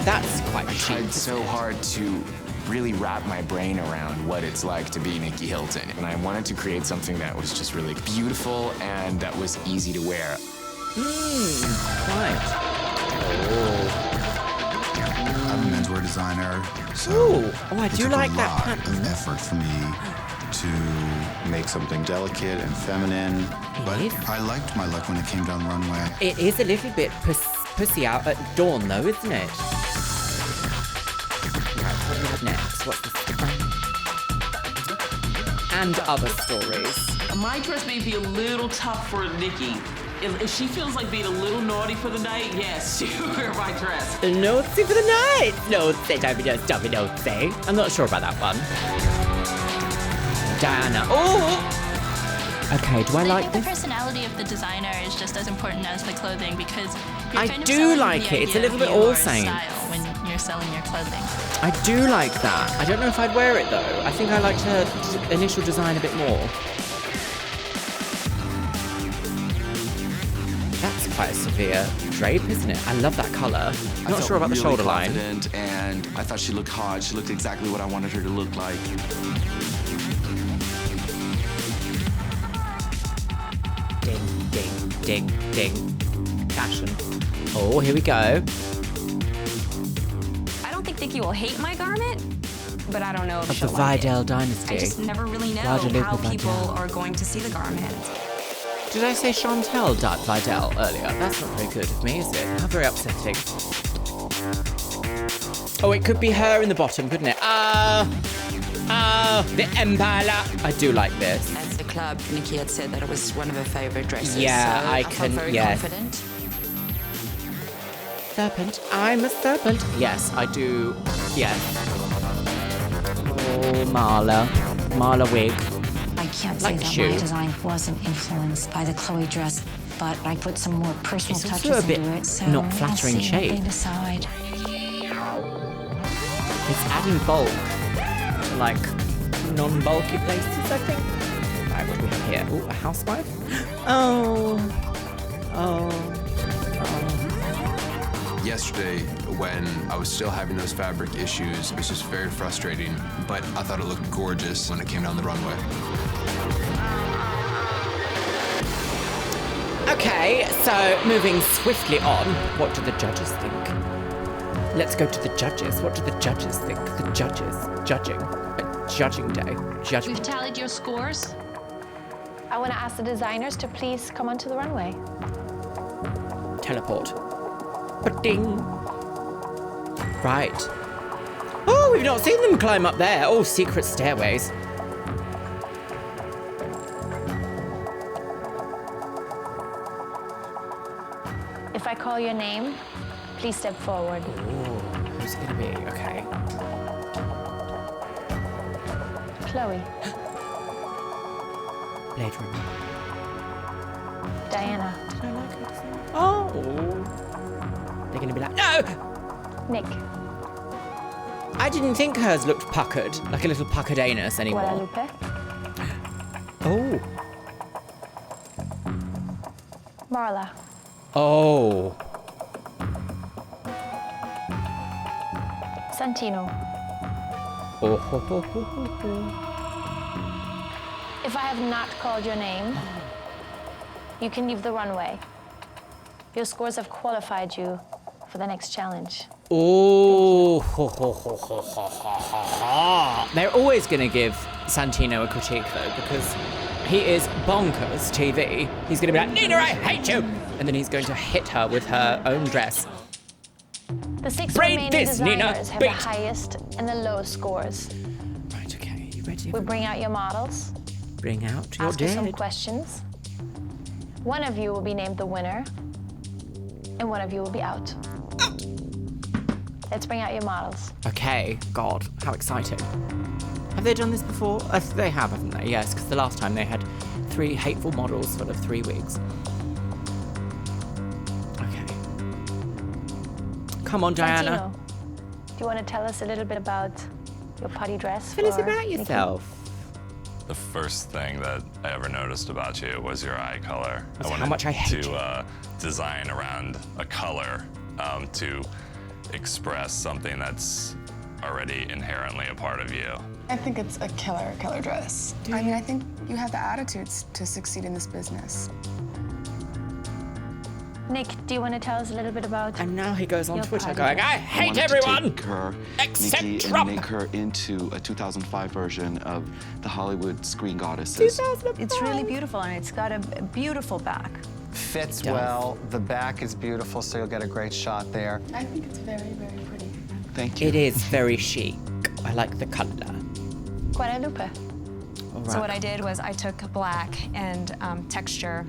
That's quite I tried so hard to really wrap my brain around what it's like to be Nicky Hilton. And I wanted to create something that was just really beautiful and that was easy to wear. Right. I'm a menswear designer, so I it do took like a that lot of effort for me to make something delicate and feminine. But I liked my look when it came down the runway. It is a little bit pussy out at dawn, though, isn't it? Right, what do we have next? What's this? And other stories. My dress may be a little tough for Nicky. If she feels like being a little naughty for the night, yes, she will wear my dress. Naughty for the night. Naughty, naughty. I'm not sure about that one. Diana. Oh! Okay, do I like think this? the personality of the designer is just as important as the clothing because you're I kind of do selling like the it. It's a idea little bit of your All Saints. style when you're selling your clothing. I do like that. I don't know if I'd wear it though. I think I liked her initial design a bit more. That's quite a severe drape, isn't it? I love that colour. I Not felt sure about the really shoulder line. confident, and I thought she looked hot. She looked exactly what I wanted her to look like. Ding, ding, ding, ding. Fashion. Oh, here we go. I don't think Nicky will hate my garment, but I don't know if Of the she'll like Vidal it. Dynasty. I just never really know Guadalupe how people Vidal. are going to see the garment. Did I say Chantal Vidal earlier? That's not very good of me, is it? How very upsetting. Oh, it could be her in the bottom, couldn't it? The Impala. I do like this. At the club, Nicky had said that it was one of her favorite dresses. Yeah, so I felt can, very yes. confident. Serpent. I'm a serpent. Yes, I do. Yes. Oh, Marla wig. I can't Like say that shoe. my design wasn't influenced by the Chloe dress, but I put some more personal It's also touches a bit into it. So not we'll flattering see what shape. they decide. It's adding bulk to like non-bulky places, I think. Right, what do we have here? Oh, a housewife. Yesterday, when I was still having those fabric issues, it was just very frustrating, but I thought it looked gorgeous when it came down the runway. Okay, so moving swiftly on, what do the judges think? Let's go to the judges. What do the judges think? The judges. Judging. Judging day. Judgment. We've tallied your scores. I want to ask the designers to please come onto the runway. Teleport. Ba-ding. Right. Oh, we've not seen them climb up there. Oh, secret stairways. If I call your name, please step forward. Ooh, who's it gonna be? Okay. Chloe. Blade Runner. Diana. Did I like it? Oh. They're gonna be like, no! Nick. I didn't think hers looked puckered, like a little puckered anus anymore. Guadalupe. Oh. Marla. Oh. Santino. Oh. Ho, ho, ho, ho, ho. If I have not called your name, you can leave the runway. Your scores have qualified you for the next challenge. Oh. Ho, ho, ho, ho, ho, ho, ho. They're always going to give Santino a critique, though, because he is bonkers TV. He's going to be like, Nina, I hate you! And then he's going to hit her with her own dress. The 6 Braid remaining this, Nina. designers have Beat. the highest and the lowest scores. Right, okay. You ready? We bring out your models, Bring out your ask you some dead. questions. One of you will be named the winner, and one of you will be out. Let's bring out your models. Okay, God, how exciting. Have they done this before? They have, haven't they? Yes, because the last time they had 3 hateful models for 3 weeks. Okay. Come on, Diana. Santino, do you want to tell us a little bit about your putty dress? Tell us for about Nicky? yourself. The first thing that I ever noticed about you was your eye color. Was I how wanted much I hate to design around a color to express something that's already inherently a part of you. I think it's a killer dress. I mean, I think you have the attitudes to succeed in this business. Nick, do you want to tell us a little bit about? And now he goes on your Twitter putty going, dress? I I hate wanted everyone! to take her, Except Nicky, Trump! and make her into a 2005 version of the Hollywood screen goddesses. It's really beautiful, and it's got a beautiful back. Fits well. The back is beautiful, so you'll get a great shot there. I think it's very, very pretty. Thank you. It is very chic. I like the color. Guadalupe. So what I did was I took black and texture,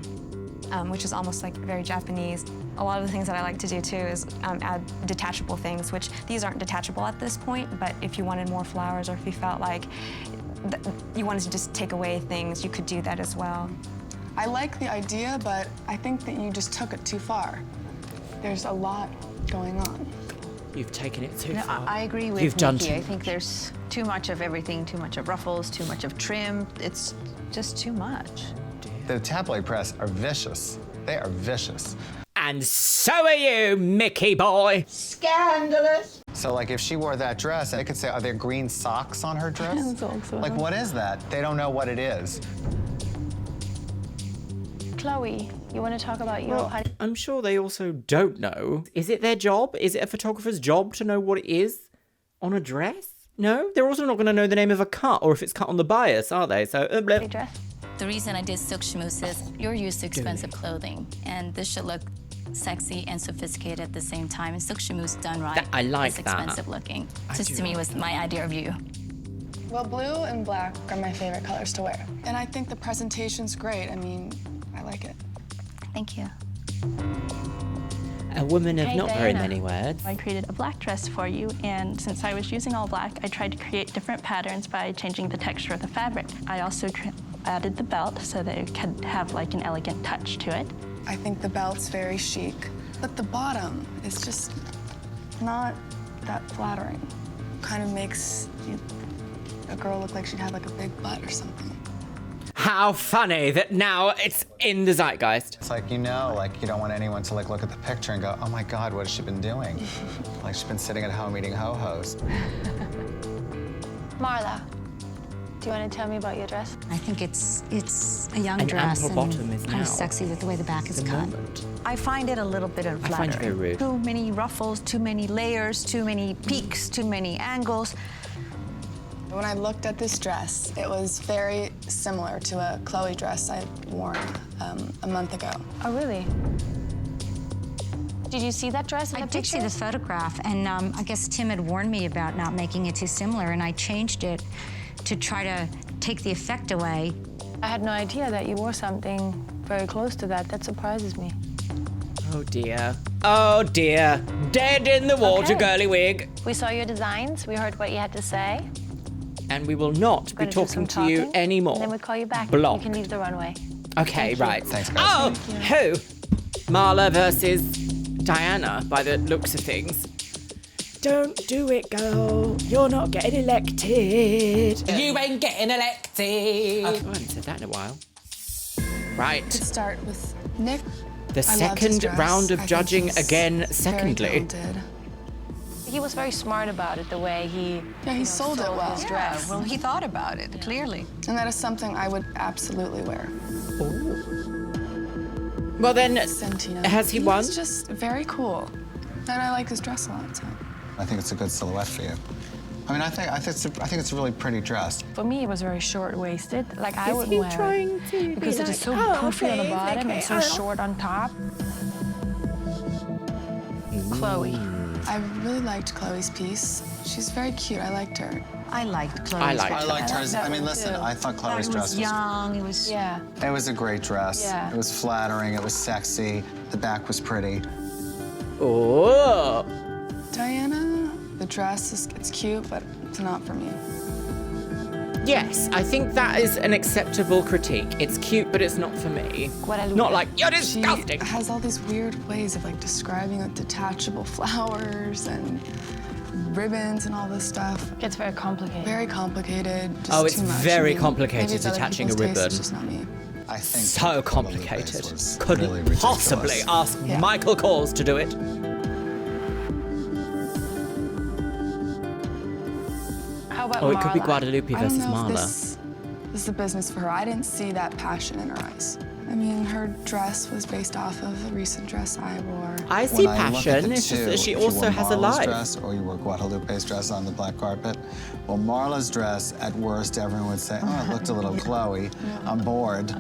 which is almost like very Japanese. A lot of the things that I like to do too is add detachable things, which these aren't detachable at this point, but if you wanted more flowers or if you felt like you wanted to just take away things, you could do that as well. I like the idea, but I think that you just took it too far. There's a lot going on. You've taken it too No, far. I agree with You've done Nicky. too I think there's too much of everything, too much of ruffles, too much of trim. It's just too much. The tabloid press are vicious. They are vicious. And so are you, Mickey boy. Scandalous. So, like, if she wore that dress, I could say, are there green socks on her dress? Like, what is that? They don't know what it is. Chloe, you want to talk about your... Well, I'm sure they also don't know. Is it their job? Is it a photographer's job to know what it is on a dress? No? They're also not going to know the name of a cut or if it's cut on the bias, are they? So, dress? The reason I did silk schmooze is you're used to expensive clothing, and this should look sexy and sophisticated at the same time. And silk schmooze done right I like is that. expensive looking. Just to me was my idea of you. Well, blue and black are my favorite colors to wear. And I think the presentation's great. I mean, I like it. Thank you. A woman of Hey, not very Diana. many words. I created a black dress for you, and since I was using all black, I tried to create different patterns by changing the texture of the fabric. I also added the belt so that it could have like an elegant touch to it. I think the belt's very chic, but the bottom is just not that flattering. Kind of makes a girl look like she'd have like a big butt or something. How funny that now it's in the zeitgeist. It's like, you know, like, you don't want anyone to, like, look at the picture and go, oh my God, what has she been doing? Like, she's been sitting at home eating ho-hos. Marla, do you want to tell me about your dress? I think it's a young An dress ample bottom is kind now of sexy with the way the back is cut. I find it a little bit unflattering. I find it very rude. Too many ruffles, too many layers, too many peaks, too many angles. When I looked at this dress, it was very similar to a Chloe dress I'd worn a month ago. Oh, really? Did you see that dress in the I did see the photograph, and I guess Tim had warned me about not making it too similar, and I changed it to try to take the effect away. I had no idea that you wore something very close to that. That surprises me. Oh dear. Oh dear. Dead in the water, Okay. girly wig. We saw your designs. We heard what you had to say. And we will not be Gonna do talking some to you talking, anymore. And then we'll call you back. Blocked. You can leave the runway. Okay, Thank you. right. Thanks, guys. Oh, who? Marla versus Diana, by the looks of things. Don't do it, girl. You're not getting elected. You ain't getting elected. Oh, I haven't said that in a while. Right. Let's start with Nick. The I loved his second dress. round I of think judging he's again, very secondly. talented. He was very smart about it, the way he sold it well. his dress. Well, he thought about it, clearly. And that is something I would absolutely wear. Well then, Santino. has he won? He's just very cool. And I like his dress a lot, so. I think it's a good silhouette for you. I mean, I think it's a really pretty dress. For me, it was very short-waisted. Like, I Is wouldn't he wear trying it. to Because be it is so like, oh, poofy on the okay, bottom okay, and so oh. short on top. Chloe. I really liked Chloe's piece. She's very cute. I liked her. I liked Chloe's I liked dress. I liked hers. that I mean, one listen, too. I thought Chloe's It dress was was young, it was... Yeah. It was a great dress. Yeah. It was flattering. It was sexy. The back was pretty. Oh. Diana, the dress is it's cute, but it's not for me. Yes, I think that is an acceptable critique. It's cute, but it's not for me. Guadalupe. Not like, you're disgusting. She has all these weird ways of like describing like detachable flowers and ribbons and all this stuff. It gets very complicated. Very complicated. Just Oh, it's too much. very I mean, complicated maybe it's other attaching a people's taste, ribbon. It's just not me. I think So Guadalupe's complicated. was Couldn't really ridiculous. possibly ask Yeah. Michael Kors to do it. How about Oh, it could be Marla? Guadalupe I don't versus know if Marla. this is a business for her. I didn't see that passion in her eyes. I mean, her dress was based off of a recent dress I wore. I see When I look at passion. the It's just two, that she if you also wore has a Marla's life. dress or you wore Guadalupe's dress on the black carpet. Well, Marla's dress, at worst, everyone would say, oh, it looked a little Chloe. I'm bored.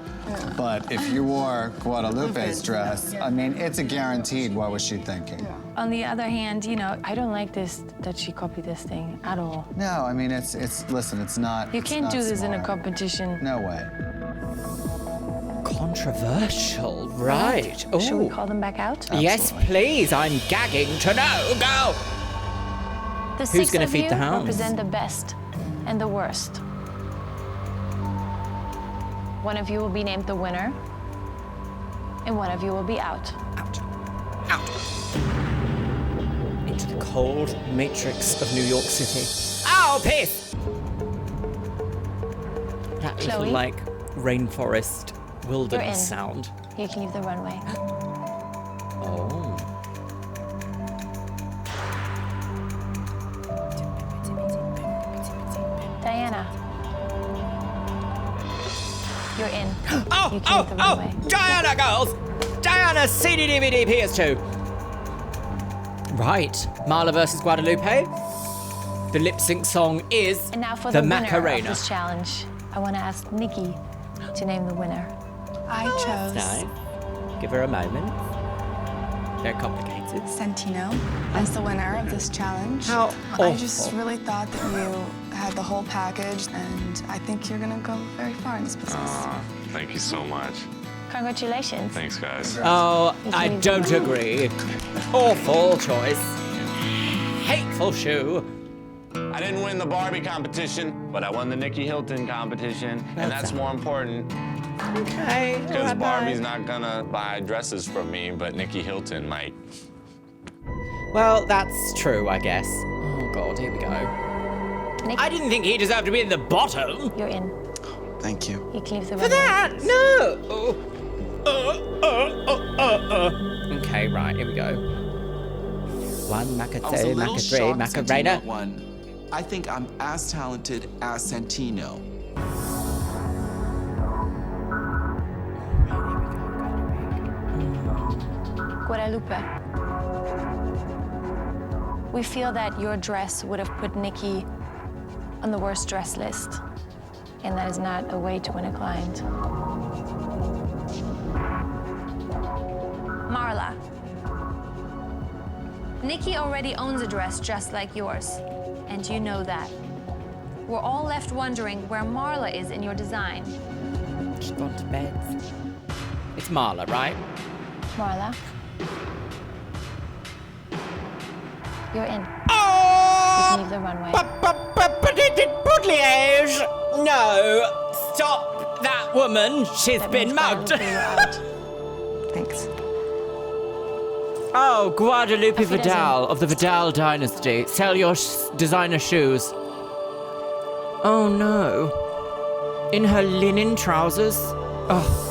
But if you wore Guadalupe's dress, I mean, it's a guaranteed what was she thinking. On the other hand, you know, I don't like this, that she copied this thing at all. No, I mean, listen, it's not. You it's can't not do this in a smart. competition. No way. Controversial, right. Should we Oh. call them back out? Yes, please. I'm gagging to know. Go. The Who's six gonna of feed you the hounds? represent the best and the worst. One of you will be named the winner, and one of you will be out. Into the cold matrix of New York City. Ow, piss! That Chloe? little, like, rainforest You're in. wilderness sound. You can leave the runway. Oh. Diana. You're in. Oh, You can leave the runway. Diana, girls! Diana, CD, DVD, PS2. Right. Marla versus Guadalupe. The lip sync song is And now for the the winner of Macarena. this challenge, I want to ask Nicky to name the winner. I chose Nice. Give her a moment. Very complicated. Santino as the winner of this challenge. How I just awful. really thought that you had the whole package, and I think you're gonna go very far in this business. Thank you so much. Congratulations. Thanks, guys. Oh, I don't agree. Awful choice. Hateful shoe. I didn't win the Barbie competition, but I won the Nicky Hilton competition, and that's more important. Okay. Because Barbie's not gonna buy dresses from me, but Nicky Hilton might. Well, that's true, I guess. Oh, God, here we go. I didn't think he deserved to be in the bottom. You're in. Thank you. You can leave the For runway. that? No! Okay, right, here we go. One, Maca I was a two, little Maca three, shocked Macarena. Santino won. I think I'm as talented as Santino. Guadalupe. We feel that your dress would have put Nicky on the worst dress list, and that is not a way to win a client. Marla. Nicky already owns a dress just like yours, and you know that. We're all left wondering where Marla is in your design. She's gone to bed. It's Marla, right? Marla. You're in. Oh! You can leave the runway. Bouteillage! No! Stop that woman! She's That been means mugged! Guadalupe, you're out. Thanks. Oh, Guadalupe Auf Wiedersehen. Vidal of the Vidal dynasty. Sell your designer shoes. Oh no. In her linen trousers? Oh.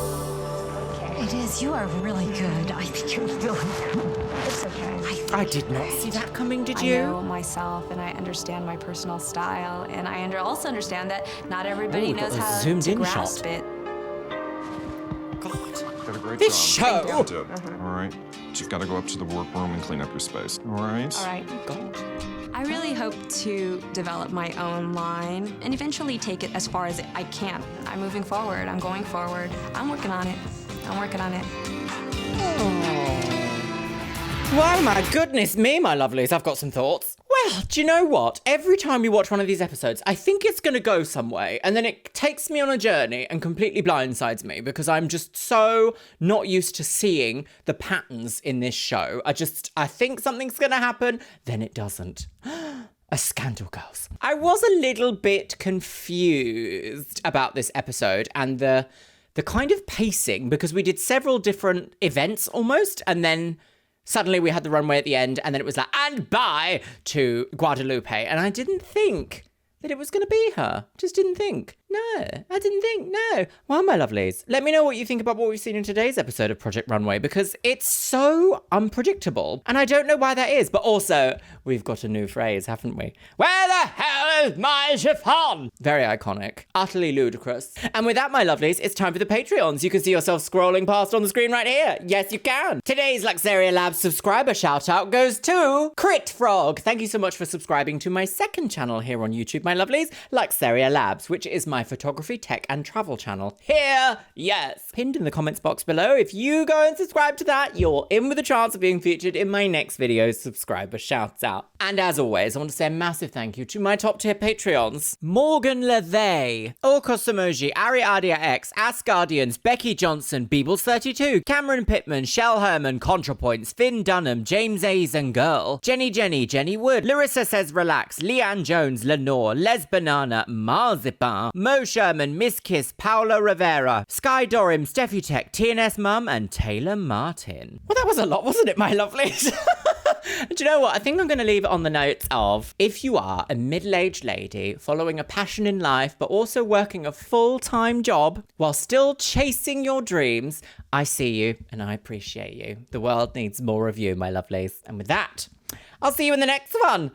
It is. You are really good. I think you're really good. It's okay. I did not see that coming, did I you? know myself and I understand my personal style, and I also understand that not everybody Ooh, got knows a how zoomed to in grasp shot. it. Did a great This job. show. You did. All right. You've got to go up to the workroom and clean up your space. All right? All right. I really hope to develop my own line and eventually take it as far as I can. I'm moving forward. I'm going forward. I'm working on it. I'm working on it. Well, my goodness me, my lovelies, I've got some thoughts. Well, do you know what? Every time we watch one of these episodes, I think it's going to go some way, and then it takes me on a journey and completely blindsides me because I'm just so not used to seeing the patterns in this show. I think something's going to happen, then it doesn't. A scandal, girls. I was a little bit confused about this episode and the kind of pacing, because we did several different events almost, and then suddenly we had the runway at the end, and then it was like, and bye to Guadalupe. And I didn't think that it was going to be her. Just didn't think. No, I didn't think. No. Well, my lovelies, let me know what you think about what we've seen in today's episode of Project Runway, because it's so unpredictable. And I don't know why that is. But also, we've got a new phrase, haven't we? Where the hell is my chiffon? Very iconic. Utterly ludicrous. And with that, my lovelies, it's time for the Patreons. You can see yourself scrolling past on the screen right here. Yes, you can. Today's Luxeria Labs subscriber shout out goes to Crit Frog. Thank you so much for subscribing to my second channel here on YouTube, my lovelies, Luxeria Labs, which is my photography, tech, and travel channel. Here, yes. Pinned in the comments box below. If you go and subscribe to that, you're in with a chance of being featured in my next video's subscriber shouts out. And as always, I want to say a massive thank you to my top tier Patreons. Morgan LeVay, Orcos Emoji, Ariadia X, Asgardians, Becky Johnson, Beebles32, Cameron Pittman, Shell Herman, ContraPoints, Finn Dunham, James A's and Girl, Jenny Wood, Larissa Says Relax, Leanne Jones, Lenore, Les Banana, Marzipan, Mo Sherman, Miss Kiss, Paula Rivera, Sky Dorim, Steffi Tech, TNS Mum, and Taylor Martin. Well, that was a lot, wasn't it, my lovelies? Do you know what? I think I'm going to leave it on the notes of, if you are a middle-aged lady following a passion in life, but also working a full-time job while still chasing your dreams, I see you and I appreciate you. The world needs more of you, my lovelies. And with that, I'll see you in the next one.